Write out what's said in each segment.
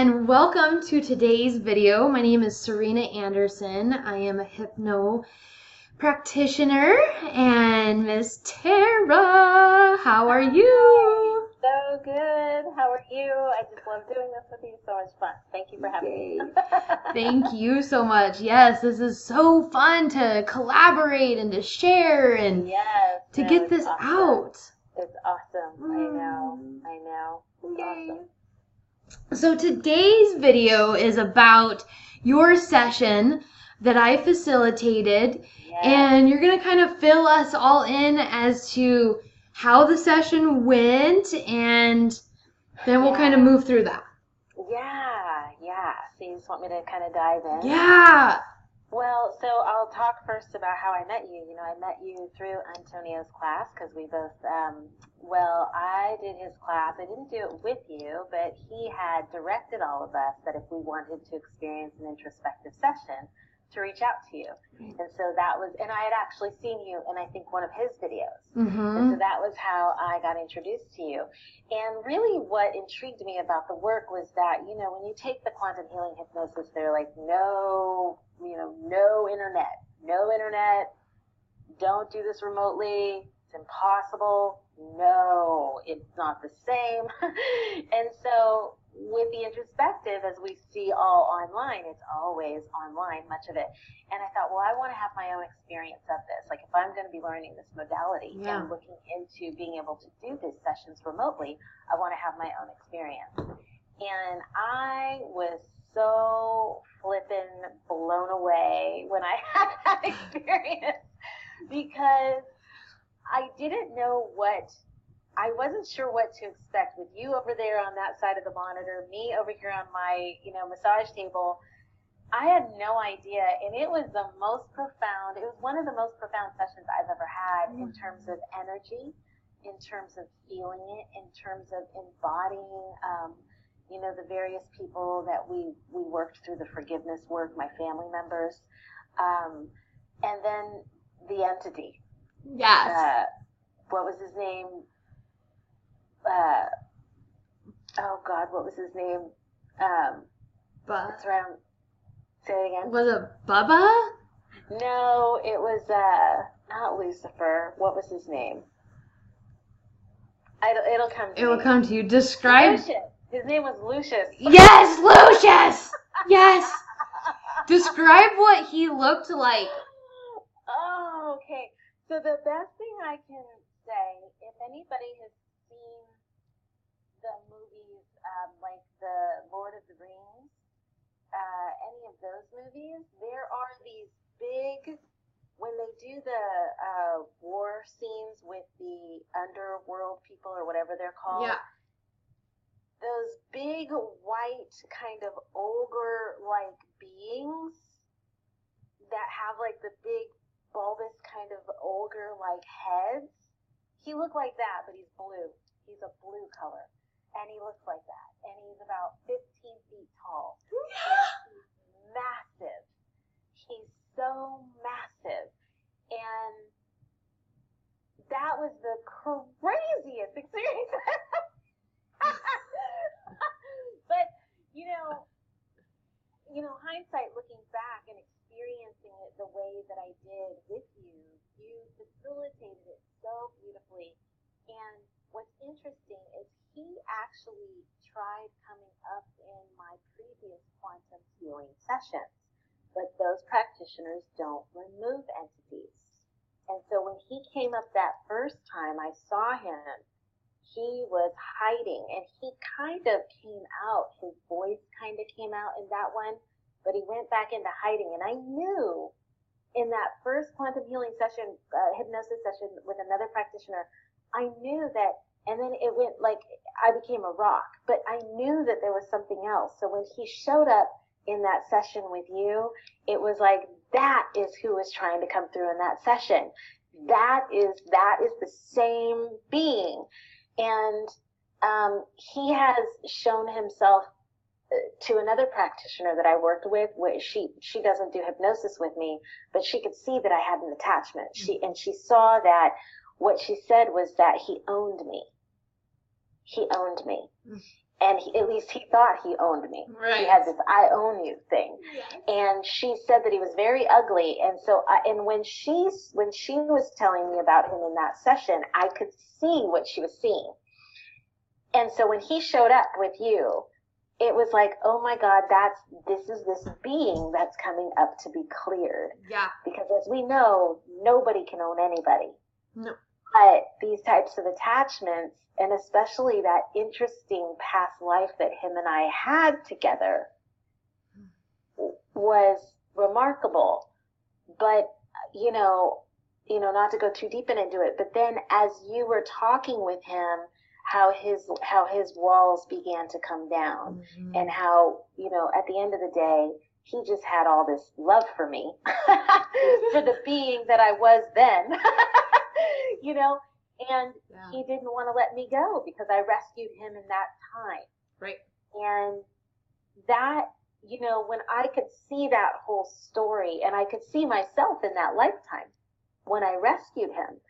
and welcome to today's video. My name is Serena Anderson. I am a hypno practitioner, and Miss Tara, how are you? So good. How are you? I just love doing this with you. So much fun. Thank you for having me. Thank you so much. Yes, this is so fun to collaborate and to share and to get this out. It's awesome. I know. It's awesome. So today's video is about your session that I facilitated, and you're going to kind of fill us all in as to how the session went, and then we'll kind of move through that. Yeah. So you just want me to kind of dive in? Yeah. Well, so I'll talk first about how I met you. I met you through Antonio's class because we both, I did his class. I didn't do it with you, but he had directed all of us that if we wanted to experience an introspective session, to reach out to you. And so that was, and I had actually seen you in, I think, one of his videos. And so that was how I got introduced to you. And really what intrigued me about the work was that, when you take the quantum healing hypnosis, they're like, no internet, don't do this remotely, it's impossible. No, it's not the same. And so with the introspective, as we see all online, it's always online, much of it. And I thought, well, I want to have my own experience of this. Like if I'm going to be learning this modality and looking into being able to do these sessions remotely, I want to have my own experience. And I was so flippin' blown away when I had that experience because I didn't know I wasn't sure what to expect with you over there on that side of the monitor, me over here on my, massage table. I had no idea, and it was the most profound, it was one of the most profound sessions I've ever had in terms of energy, in terms of feeling it, in terms of embodying, the various people that we worked through the forgiveness work, my family members, and then the entity. Yes. What was his name? What was his name? It's around. Say it again. Was it Bubba? No, it was not Lucifer. What was his name? It'll come to me. It will come to you. Describe. Lucius. His name was Lucius. Yes, Lucius. Yes. Describe what he looked like. Oh, okay. So the best thing I can say, if anybody has seen the movies like the Lord of the Rings, any of those movies, there are these big, when they do the war scenes with the underworld people or whatever they're called, those big white kind of ogre-like beings that have like the big bulbous kind of ogre-like heads. He looked like that, but he's blue. He's a blue color. And he looks like that. And he's about 15 feet tall. And he's massive. He's so massive. And that was the craziest experience. But, hindsight looking back and experiencing it the way that I did with you, you facilitated it so beautifully. And what's interesting is he actually tried coming up in my previous quantum healing sessions, but those practitioners don't remove entities. And so when he came up that first time, I saw him, he was hiding, and he kind of came out, his voice kind of came out in that one, but he went back into hiding. And I knew in that first quantum healing session, hypnosis session with another practitioner, I knew that, and then it went like I became a rock, but I knew that there was something else. So when he showed up in that session with you, it was like, that is who was trying to come through in that session. That is the same being. And he has shown himself to another practitioner that I worked with, where she doesn't do hypnosis with me, but she could see that I had an attachment. She saw that what she said was that he owned me. He owned me. And at least he thought he owned me. Right. He had this "I own you" thing. Yes. And she said that he was very ugly. And so, and when she was telling me about him in that session, I could see what she was seeing. And so when he showed up with you, it was like, oh my God, this is this being that's coming up to be cleared. Yeah. Because as we know, nobody can own anybody. No. But these types of attachments, and especially that interesting past life that him and I had together, was remarkable. But, not to go too deep into it, but then as you were talking with him, how his walls began to come down, mm-hmm. and how, at the end of the day, he just had all this love for me, for the being that I was then, and yeah. he didn't want to let me go because I rescued him in that time. Right. And that, when I could see that whole story, and I could see myself in that lifetime when I rescued him,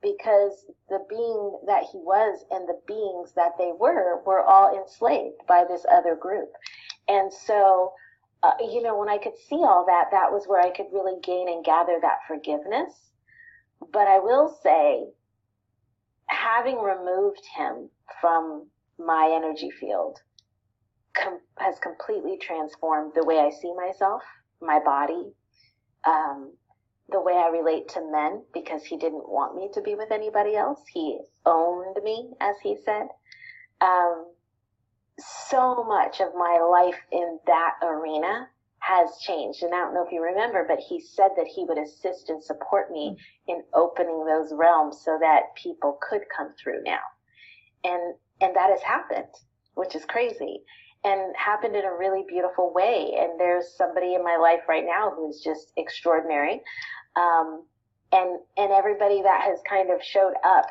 because the being that he was and the beings that they were all enslaved by this other group. And so, when I could see all that, that was where I could really gain and gather that forgiveness. But I will say, having removed him from my energy field has completely transformed the way I see myself, my body, the way I relate to men, because he didn't want me to be with anybody else. He owned me, as he said. So much of my life in that arena has changed. And I don't know if you remember, but he said that he would assist and support me in opening those realms so that people could come through now. And that has happened, which is crazy, and happened in a really beautiful way. And there's somebody in my life right now who is just extraordinary. And everybody that has kind of showed up,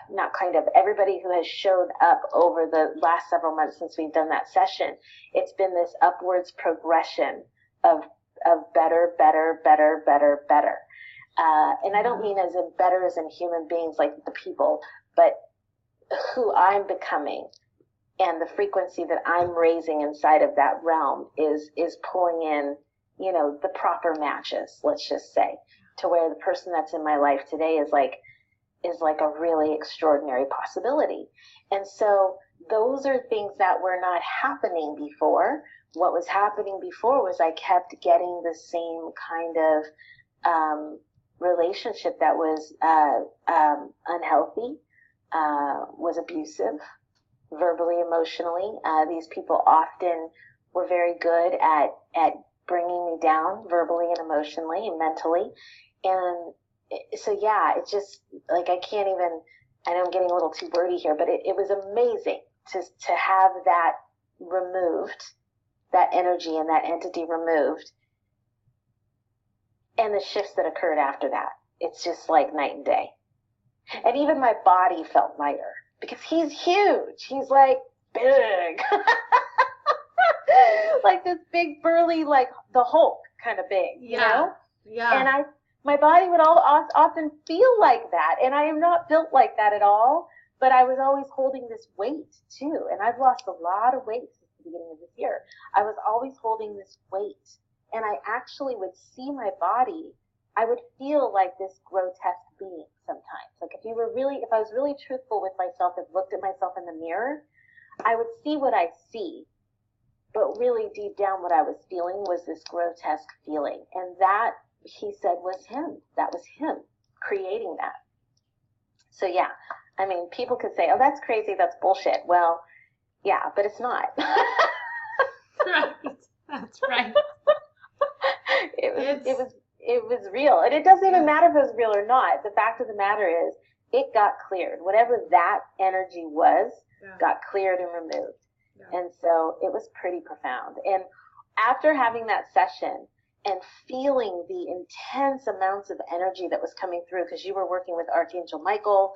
everybody who has showed up over the last several months since we've done that session, it's been this upwards progression of better. And I don't mean as in better as in human beings, like the people, but who I'm becoming and the frequency that I'm raising inside of that realm is pulling in, the proper matches, let's just say, to where the person that's in my life today is like a really extraordinary possibility. And so those are things that were not happening before. What was happening before was I kept getting the same kind of relationship that was unhealthy, was abusive, verbally, emotionally. These people often were very good at bringing me down verbally and emotionally and mentally. And so, yeah, it's just like, I know I'm getting a little too wordy here, but it was amazing to have that removed, that energy and that entity removed, and the shifts that occurred after that. It's just like night and day. And even my body felt lighter because he's huge. He's like big, like this big burly, like the Hulk kind of big, you know? Yeah. And my body would often feel like that. And I am not built like that at all, but I was always holding this weight too. And I've lost a lot of weight since the beginning of this year. I was always holding this weight, and I actually would see my body. I would feel like this grotesque being sometimes. Like if I was really truthful with myself and looked at myself in the mirror, I would see what I see. But really deep down what I was feeling was this grotesque feeling. And that, he said, was him. That was him creating that. So yeah, I mean, people could say, oh, that's crazy, that's bullshit. Well, yeah, but it's not. Right. That's right. It was real. And it doesn't even matter if it was real or not. The fact of the matter is, it got cleared. Whatever that energy was, got cleared and removed. Yeah. And so it was pretty profound. And after having that session and feeling the intense amounts of energy that was coming through, because you were working with Archangel Michael,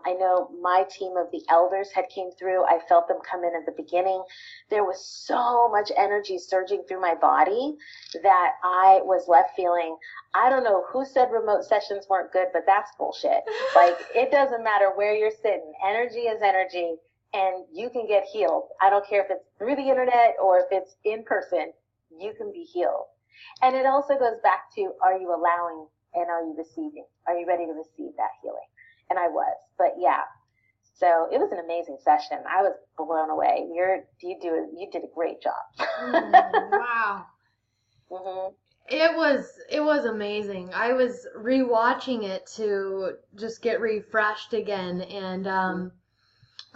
I know my team of the elders had came through. I felt them come in at the beginning. There was so much energy surging through my body that I was left feeling, I don't know who said remote sessions weren't good, but that's bullshit. Like, it doesn't matter where you're sitting. Energy is energy. and you can get healed. I don't care if it's through the internet or if it's in person, you can be healed. And it also goes back to, are you allowing and are you receiving? Are you ready to receive that healing? And I was. But yeah, so it was an amazing session. I was blown away. You did a great job. Wow. Mm-hmm. It was amazing. I was rewatching it to just get refreshed again, and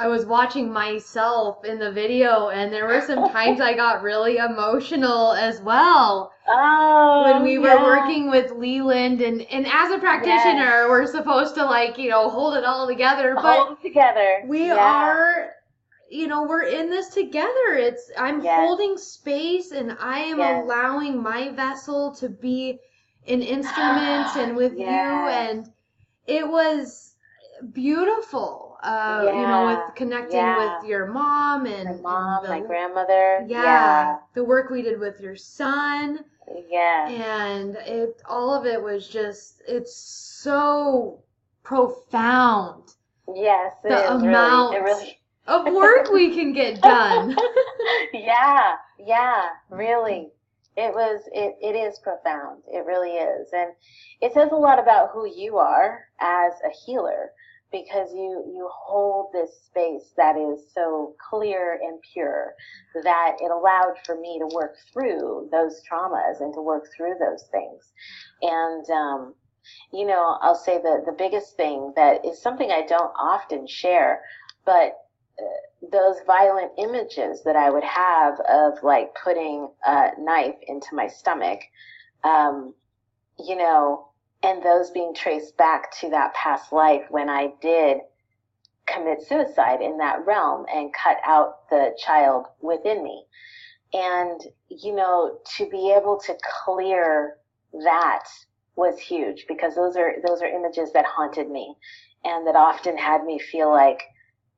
I was watching myself in the video, and there were some times I got really emotional as well. Oh, when we were working with Leland, and as a practitioner, we're supposed to hold it all together, but hold it together. We are, we're in this together. I'm holding space, and I am allowing my vessel to be an instrument and with you, and it was beautiful. With connecting with your mom and my grandmother. The work we did with your son. And all of it was just, it's so profound. Yes, the amount of work we can get done. Really. It is profound. It really is. And it says a lot about who you are as a healer, because you hold this space that is so clear and pure that it allowed for me to work through those traumas and to work through those things. And, I'll say the biggest thing that is something I don't often share, but those violent images that I would have of putting a knife into my stomach, and those being traced back to that past life when I did commit suicide in that realm and cut out the child within me. And, to be able to clear that was huge, because those are images that haunted me and that often had me feel like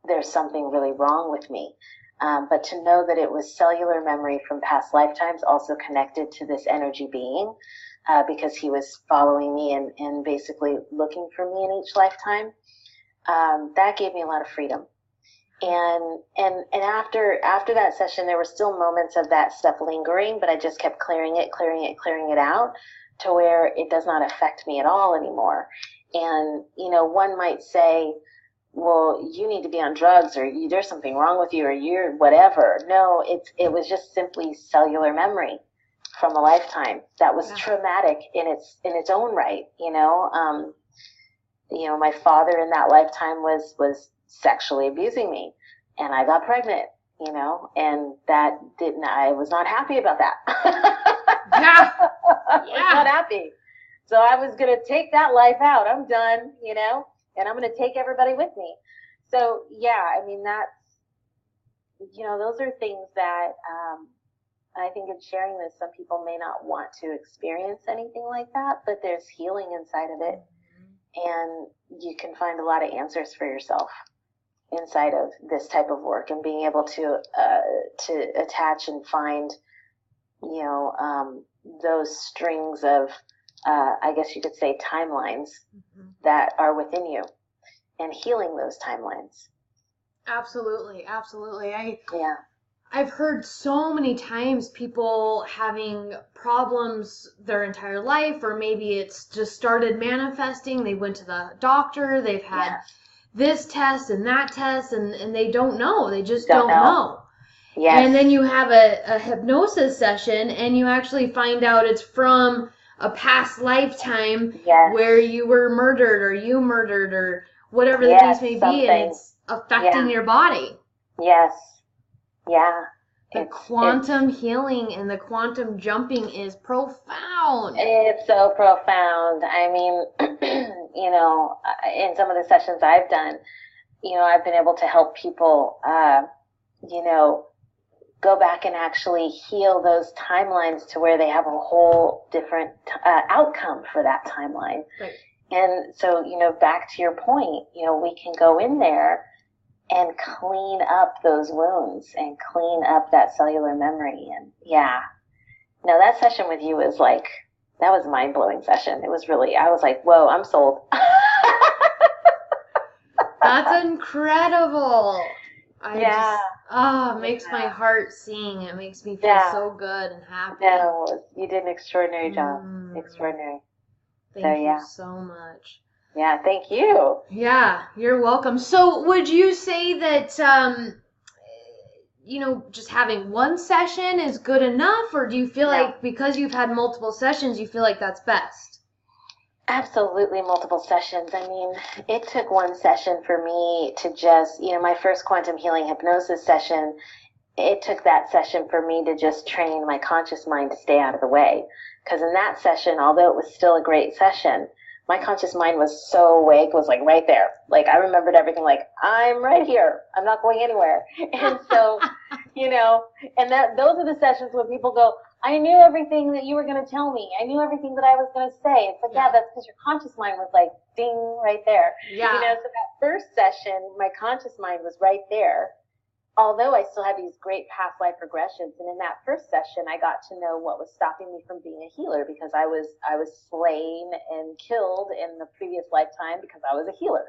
there's something really wrong with me. But to know that it was cellular memory from past lifetimes also connected to this energy being, because he was following me and basically looking for me in each lifetime, that gave me a lot of freedom. And after that session, there were still moments of that stuff lingering, but I just kept clearing it out to where it does not affect me at all anymore. And, one might say, well, you need to be on drugs, or there's something wrong with you, or you're whatever. No, it was just simply cellular memory from a lifetime that was traumatic in its own right. My father in that lifetime was sexually abusing me, and I got pregnant, and I was not happy about that. I was not happy. So I was going to take that life out. I'm done, and I'm going to take everybody with me. So, that's, those are things that, I think in sharing this, some people may not want to experience anything like that, but there's healing inside of it. And you can find a lot of answers for yourself inside of this type of work, and being able to attach and find, those strings of, I guess you could say, timelines that are within you, and healing those timelines. Absolutely. I've heard so many times people having problems their entire life, or maybe it's just started manifesting. They went to the doctor, they've had this test and that test, and they don't know. They just don't know. Yes. And then you have a hypnosis session, and you actually find out it's from a past lifetime where you were murdered, or you murdered, or whatever the case may be, and it's affecting your body. Yes. Yeah. The quantum healing and the quantum jumping is profound. It's so profound. I mean, in some of the sessions I've done, I've been able to help people, go back and actually heal those timelines to where they have a whole different outcome for that timeline. Right. And so, back to your point, we can go in there and clean up those wounds and clean up that cellular memory. And no, that session with you was that was a mind-blowing session. It was really, I was like, whoa, I'm sold. That's incredible. It makes my heart sing. It makes me feel so good and happy. No, you did an extraordinary job. Extraordinary. Thank you so much. Yeah, thank you. Yeah, you're welcome. So would you say that, just having one session is good enough, or do you feel like because you've had multiple sessions, you feel like that's best? Absolutely multiple sessions. I mean, it took one session for me to just, my first quantum healing hypnosis session, it took that session for me to just train my conscious mind to stay out of the way. Because in that session, although it was still a great session, my conscious mind was so awake, was like right there. Like I remembered everything like, I'm right here. I'm not going anywhere. And so, and those are the sessions where people go, I knew everything that you were going to tell me. I knew everything that I was going to say. It's like, that's because your conscious mind was like, ding, right there. Yeah. So that first session, my conscious mind was right there. Although I still had these great past life regressions, and in that first session, I got to know what was stopping me from being a healer, because I was slain and killed in the previous lifetime because I was a healer.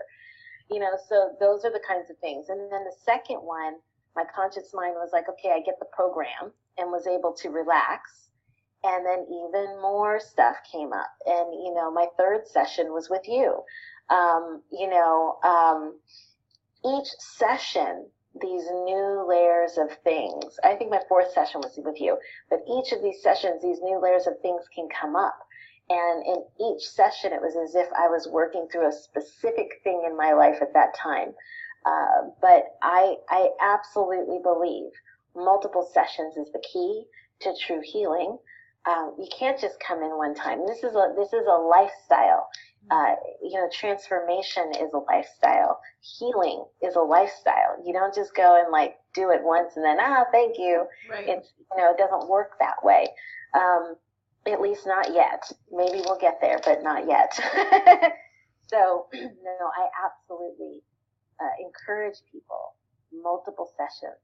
So those are the kinds of things. And then the second one, my conscious mind was like, okay, I get the program, and was able to relax. And then even more stuff came up. And, my third session was with you. Each session, these new layers of things. I think my fourth session was with you, but each of these sessions, these new layers of things can come up. And in each session, it was as if I was working through a specific thing in my life at that time. But I absolutely believe multiple sessions is the key to true healing. You can't just come in one time. This is a lifestyle. Transformation is a lifestyle. Healing is a lifestyle. You don't just go and like do it once and then, thank you. Right. It's, it doesn't work that way. At least not yet. Maybe we'll get there, but not yet. So, no, I absolutely encourage people, multiple sessions.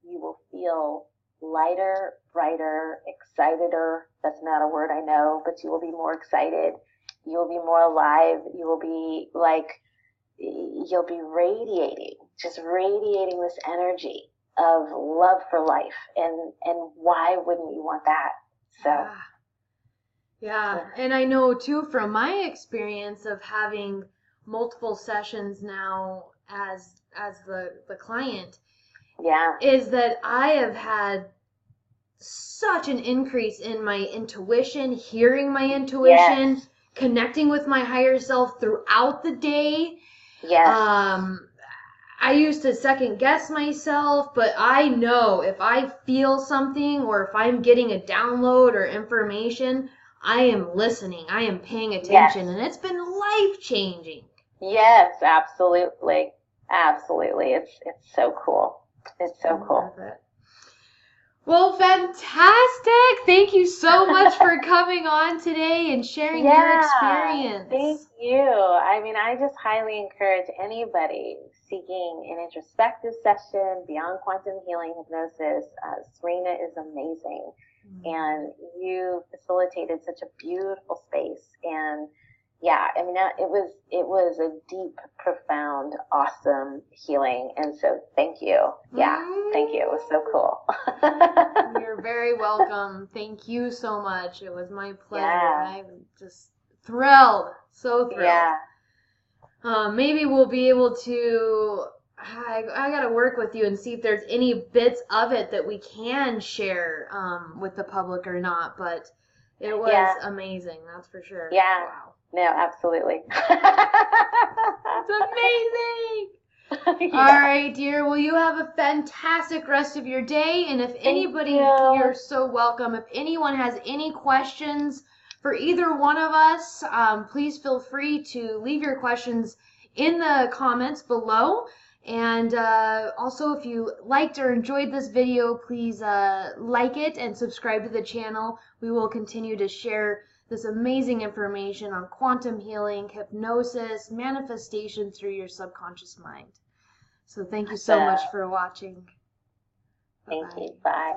You will feel lighter, brighter, exciteder. That's not a word I know, but you will be more excited. You will be more alive. You will be you'll be just radiating this energy of love for life. And why wouldn't you want that? So. Yeah. And I know too from my experience of having multiple sessions now as the client, is that I have had such an increase in my intuition, hearing my intuition, connecting with my higher self throughout the day. I used to second guess myself, but I know if I feel something or if I'm getting a download or information, I am listening. I am paying attention, and it's been life-changing. Yes, absolutely. Absolutely. It's so cool. It's so cool. Well, fantastic. Thank you so much for coming on today and sharing your experience. Thank you. I mean, I just highly encourage anybody seeking an introspective session beyond quantum healing hypnosis. Serena is amazing. And you facilitated such a beautiful space. And I mean, it was a deep, profound, awesome healing. And so thank you. Thank you. It was so cool. You're very welcome. Thank you so much. It was my pleasure. I'm just thrilled. So thrilled. Maybe we'll be able to, I got to work with you and see if there's any bits of it that we can share with the public or not. But it was amazing. That's for sure. Yeah. Wow. No, absolutely. It's amazing. All right, dear. Well, you have a fantastic rest of your day. And if anybody, you're so welcome. If anyone has any questions for either one of us, please feel free to leave your questions in the comments below. And also, if you liked or enjoyed this video, please like it and subscribe to the channel. We will continue to share this amazing information on quantum healing, hypnosis, manifestation through your subconscious mind. So thank you so much for watching. Thank you. Bye.